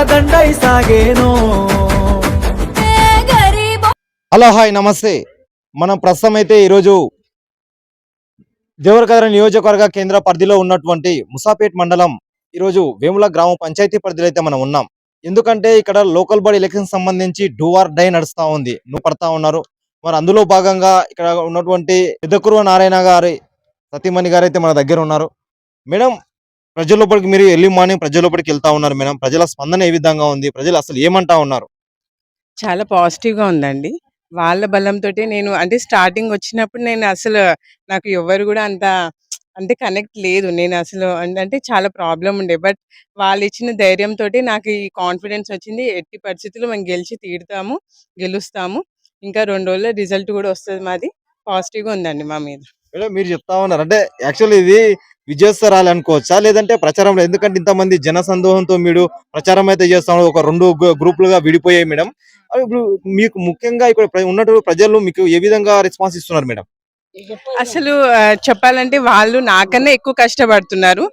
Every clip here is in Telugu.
దండై సాగేనో. హలో హాయ్ నమస్తే. మనం ప్రస్తుతం అయితే ఈరోజు దేవరకద్ర నియోజకవర్గ కేంద్ర పరిధిలో ఉన్నటువంటి ముసాపేట్ మండలం ఈరోజు వేముల గ్రామ పంచాయతీ పరిధిలో అయితే మనం ఉన్నాం. ఎందుకంటే ఇక్కడ లోకల్ బాడీ ఎలక్షన్ సంబంధించి డూ ఆర్ డై నడుస్తా ఉంది, నువ్వు పడతా ఉన్నారు. మరి అందులో భాగంగా ఇక్కడ ఉన్నటువంటి పెద్దకురువ నారాయణ గారి సతీమణి గారు అయితే మన దగ్గర ఉన్నారు. మేడం, ప్రజల లోపలికి మీరు ఎర్లీ మార్నింగ్ ప్రజల లోపలికి వెళ్తా ఉన్నారు మేడం, ప్రజల స్పందన ఏ విధంగా ఉంది, ప్రజలు అసలు ఏమంటా ఉన్నారు? చాలా పాజిటివ్‌గా ఉందండి. వాళ్ళ బలంతోటే నేను అంటే స్టార్టింగ్ వచ్చినప్పుడు నేను అసలు నాకు ఎవ్వరు గూడా అంత అంటే కనెక్ట్ లేదు. నేను అసలు అంటే చాలా ప్రాబ్లమ్ ఉండే. బట్ వాళ్ళిచ్చిన ధైర్యంతోటి నాకు ఈ కాన్ఫిడెన్స్ వచ్చింది. ఎట్టి పరిస్థితుల్లో మేము గెలిచి తీరుతాము, గెలుస్తాము. ఇంకా 2 రోజుల్లో రిజల్ట్ గూడా వస్తది మాది. పాజిటివ్‌గా ఉందండి మా మీద. మేడం, మీరు చెప్తా ఉన్నారు అంటే యాక్చువల్లీ ఇది విజయోత్సరాలు అనుకోవచ్చా, లేదంటే ప్రచారంలో? ఎందుకంటే ఇంతమంది జన సందోహంతో మీరు ప్రచారం అయితే చేస్తా ఉన్నారు, ఒక 2 గ్రూపులుగా విడిపోయాయి మేడం. ఇప్పుడు మీకు ముఖ్యంగా ఇక్కడ ఉన్నటువంటి ప్రజలు మీకు ఏ విధంగా రెస్పాన్స్ ఇస్తున్నారు మేడం? అసలు చెప్పాలంటే వాళ్ళు నాకన్నా ఎక్కువ కష్టపడుతున్నారు.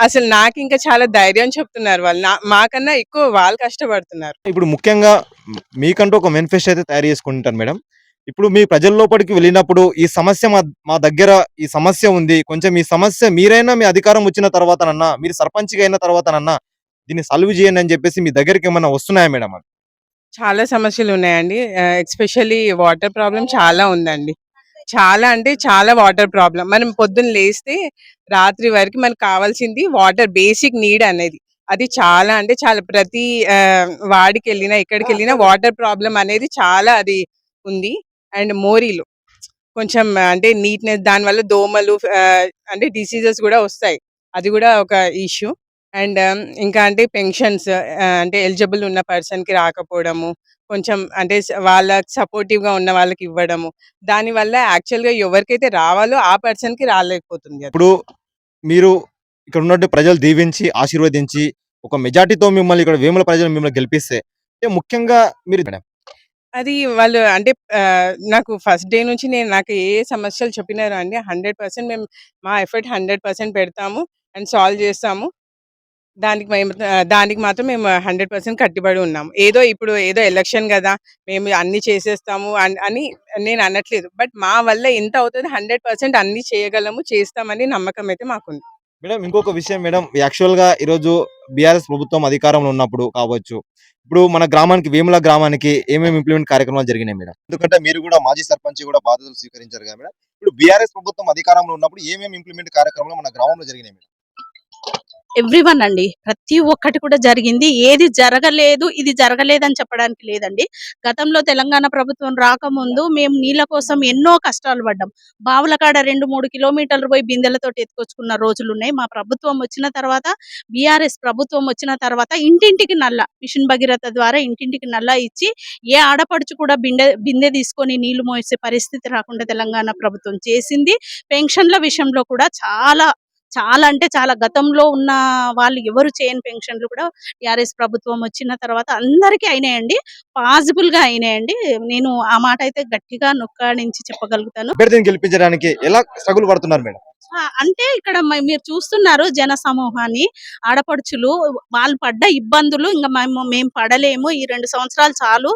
అసలు నాకింకా చాలా ధైర్యం చెప్తున్నారు వాళ్ళు. మాకన్నా ఎక్కువ వాళ్ళు కష్టపడుతున్నారు. ఇప్పుడు ముఖ్యంగా మీకంటూ ఒక మేనిఫెస్టో అయితే తయారు చేసుకుంటారు మేడం. ఇప్పుడు మీ ప్రజల లోపలికి వెళ్ళినప్పుడు ఈ సమస్య మా దగ్గర ఈ సమస్య ఉంది, కొంచెం ఈ సమస్య మీరైనా మీ అధికారం వచ్చిన తర్వాతనన్నా, మీరు సర్పంచ్‌గా అయిన తర్వాతనన్నా దీన్ని సాల్వ్ చేయండి అని చెప్పేసి మీ దగ్గరికి ఏమన్నా వస్తున్నాయా మేడం? చాలా సమస్యలున్నాయండి. ఎస్పెషల్లీ వాటర్ ప్రాబ్లమ్ చాలా ఉందండి. చాలా అంటే చాలా వాటర్ ప్రాబ్లమ్. మనం పొద్దున్న లేస్తే రాత్రి వరకు మనకు కావాల్సింది వాటర్, బేసిక్ నీడ్ అనేది. అది చాలా అంటే చాలా ప్రతి వాడికెళ్ళినా, ఎక్కడికెళ్ళినా వాటర్ ప్రాబ్లమ్ అనేది చాలా అది ఉంది. అండ్ మోరీలు కొంచెం అంటే నీట్‌నెస్ దానివల్ల దోమలు అంటే డిసీజెస్ గూడా వస్తాయి. అది గూడా ఒక ఇష్యూ. అండ్ ఇంకా అంటే పెన్షన్స్ అంటే ఎలిజిబుల్ ఉన్న పర్సన్‌కి రాకపోవడము. కొంచెం అంటే వాళ్ళకి సపోర్టివ్‌గా ఉన్న వాళ్ళకి ఇవ్వడము. దానివల్ల యాక్చువల్‌గా ఎవరికైతే రావాలో ఆ పర్సన్‌కి రాలేకపోతుంది అది. ఇప్పుడు మీరు ఇక్కడ ఉన్నటువంటి ప్రజలు దీవించి, ఆశీర్వదించి, ఒక మెజార్టీతో మిమ్మల్ని ఇక్కడ వేముల ప్రజలు మిమ్మల్ని గెలిపిస్తే అంటే ముఖ్యంగా మీరు మేడం అది వాళ్ళు అంటే నాకు ఫస్ట్ డే నుంచి నాకు ఏ సమస్యలు చెప్పినారో అండి 100% మేము మా ఎఫర్ట్ 100% పెడతాము అండ్ సాల్వ్ చేస్తాము. దానికి మాత్రం మేము 100% కట్టుబడి ఉన్నాము. ఏదో ఎలక్షన్ గదా! మేము అన్నీ చేసేస్తాము అని నేను అనట్లేదు. బట్ మా వల్ల ఎంత అవుతదో 100% అన్నీ చేయగలము, చేస్తామని నమ్మకం అయితే మాకుంది. మేడం, ఇంకొక విషయం మేడం, యాక్చువల్‌గా ఈరోజు బీఆర్ఎస్ ప్రభుత్వం అధికారంలో ఉన్నప్పుడు కావచ్చు, ఇప్పుడు మన గ్రామానికి వేముల గ్రామానికి ఏమేమి ఇంప్లిమెంట్ కార్యక్రమాలు జరిగినాయి మేడం? ఎందుకంటే మీరు కూడా మాజీ సర్పంచ్ కూడా బాధ్యతలు స్వీకరించారు కదా మేడం. ఇప్పుడు బీఆర్ఎస్ ప్రభుత్వం అధికారంలో ఉన్నప్పుడు ఏమేమి ఇంప్లిమెంట్ కార్యక్రమాలు మన గ్రామంలో జరిగినాయి మేడం? ఎవ్రీవన్ అండి. ప్రతి ఒక్కటి కూడా జరిగింది. ఏది జరగలేదు, ఇది జరగలేదని చెప్పడానికి లేదండి. గతంలో తెలంగాణ ప్రభుత్వం రాకముందు మేము నీళ్ళ కోసం ఎన్నో కష్టాలు పడ్డాం. బావుల కాడ 2, 3 కిలోమీటర్లు పోయి బిందెలతోటి ఎత్తుకొచ్చుకున్న రోజులున్నాయి. మా ప్రభుత్వం వచ్చిన తర్వాత, బీఆర్ఎస్ ప్రభుత్వం వచ్చిన తర్వాత ఇంటింటికి నల్లా, మిషన్ భగీరథ ద్వారా ఇంటింటికి నల్లా ఇచ్చి, ఏ ఆడపడుచు కూడా బిందె తీసుకొని నీళ్లు మోసే పరిస్థితి రాకుండా తెలంగాణ ప్రభుత్వం చేసింది. పెన్షన్ల విషయంలో కూడా చాలా చాలా అంటే చాలా గతంలో ఉన్న వాళ్ళు ఎవరు చేయని పెన్షన్లు కూడా టీఆర్ఎస్ ప్రభుత్వం వచ్చిన తర్వాత అందరికీ అయినాయండి. పాజిబుల్‌గా అయినాయండి. నేను ఆ మాట అయితే గట్టిగా నొక్కాడించి చెప్పగలుగుతాను. అభ్యర్థిని గెలిపించడానికి ఎలా స్ట్రగుల్ పడుతున్నారు మేడం? అంటే ఇక్కడ మీరు చూస్తున్నారు జన సమూహాన్ని, ఆడపడుచులు వాళ్ళు పడ్డ ఇబ్బందులు ఇంక మేము పడలేము. ఈ 2 సంవత్సరాలు చాలు.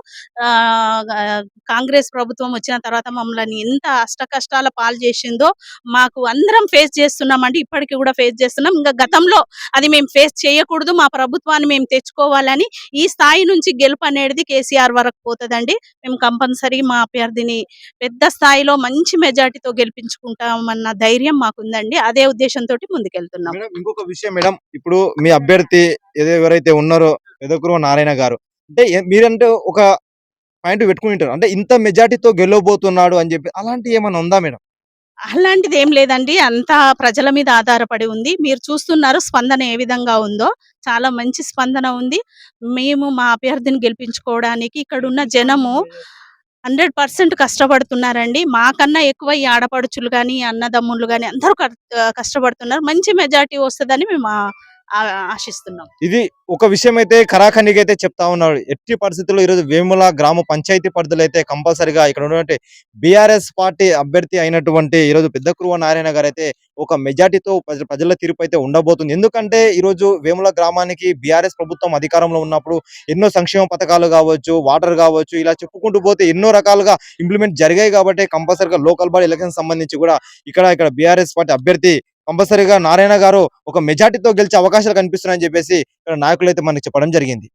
కాంగ్రెస్ ప్రభుత్వం వచ్చిన తర్వాత మమ్మల్ని ఎంత అష్టకష్టాల పాలు చేసిందో మాకు అందరం ఫేస్ చేస్తున్నామండి. ఇప్పటికి కూడా ఫేస్ చేస్తున్నాం. ఇంకా గతంలో అది మేము ఫేస్ చేయకూడదు. మా ప్రభుత్వాన్ని మేము తెచ్చుకోవాలని ఈ స్థాయి నుంచి గెలుపు అనేది కేసీఆర్ వరకు పోతదండి. మేము కంపల్సరీ మా అభ్యర్థిని పెద్ద స్థాయిలో మంచి మెజార్టీతో గెలిపించుకుంటామన్న ధైర్యం మాకుందండి. అదే ఉద్దేశంతో ముందుకెళ్తున్నాం. మేడం, ఇంకొక విషయం మేడం, ఇప్పుడు మీ అభ్యర్థి ఎవరైతే ఉన్నారో పెదకురువ నారాయణ గారు, అంటే మీరంటే ఒక పాయింట్ పెట్టుకుంటారు, అంటే ఇంత మెజార్టీతో గెలవబోతున్నాడు అని చెప్పి అలాంటి ఏమైనా ఉందా మేడం? అలాంటిది ఏం లేదండి. అంతా ప్రజల మీద ఆధారపడి ఉంది. మీరు చూస్తున్నారు స్పందన ఏ విధంగా ఉందో. చాలా మంచి స్పందన ఉంది. మేము మా అభ్యర్థిని గెలిపించుకోవడానికి ఇక్కడున్న జనము 100% కష్టపడుతున్నారండి. మాకన్నా ఎక్కువ ఈ ఆడపడుచులు గాని, అన్నదమ్ములు గాని అందరూ కష్టపడుతున్నారు. మంచి మెజార్టీ వస్తదని మేము ఆశిస్తున్నాం. ఇది ఒక విషయం అయితే ఖరాఖండిగా అయితే చెప్తా ఉన్నాడు. ఎట్టి పరిస్థితుల్లో ఈరోజు వేముల గ్రామ పంచాయతీ పరిధిలో అయితే కంపల్సరీగా ఇక్కడ ఉన్నటువంటి బీఆర్ఎస్ పార్టీ అభ్యర్థి అయినటువంటి ఈరోజు పెద్ద కురువ నారాయణ గారు అయితే ఒక మెజార్టీతో ప్రజల తీర్పు అయితే ఉండబోతుంది. ఎందుకంటే ఈరోజు వేముల గ్రామానికి బీఆర్ఎస్ ప్రభుత్వం అధికారంలో ఉన్నప్పుడు ఎన్నో సంక్షేమ పథకాలు కావచ్చు, వాటర్ కావచ్చు, ఇలా చెప్పుకుంటూ పోతే ఎన్నో రకాలుగా ఇంప్లిమెంట్ జరిగాయి కాబట్టి కంపల్సరీగా లోకల్ బాడీ ఎలక్షన్ సంబంధించి కూడా ఇక్కడ బీఆర్ఎస్ పార్టీ అభ్యర్థి కంపల్సరీగా నారాయణ గారు ఒక మెజార్టీతో గెలిచే అవకాశాలు కనిపిస్తున్నాయని చెప్పేసి ఇక్కడ నాయకులు అయితే మనకి చెప్పడం జరిగింది.